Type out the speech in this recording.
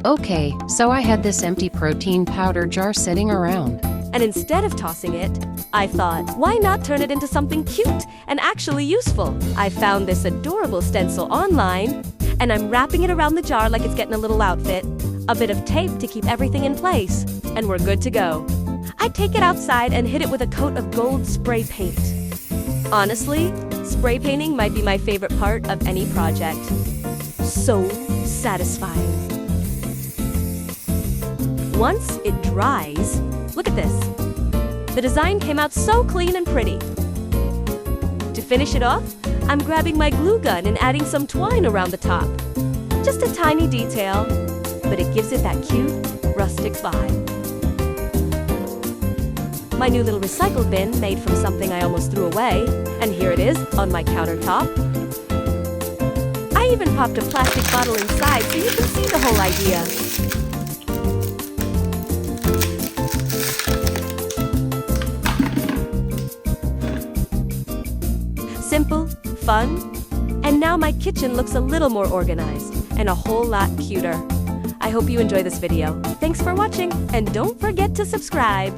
Okay, so I had this empty protein powder jar sitting around. And instead of tossing it, I thought, why not turn it into something cute and actually useful? I found this adorable stencil online, and I'm wrapping it around the jar like it's getting a little outfit. A bit of tape to keep everything in place, and we're good to go. I take it outside and hit it with a coat of gold spray paint. Honestly, spray painting might be my favorite part of any project. So satisfying. Once it dries, look at this. The design came out so clean and pretty. To finish it off, I'm grabbing my glue gun and adding some twine around the top. Just a tiny detail, but it gives it that cute, rustic vibe. My new little recycled bin made from something I almost threw away, and here it is on my countertop. I even popped a plastic bottle inside so you can see the whole idea. Simple, fun, and now my kitchen looks a little more organized and a whole lot cuter. I hope you enjoy this video. Thanks for watching, and don't forget to subscribe.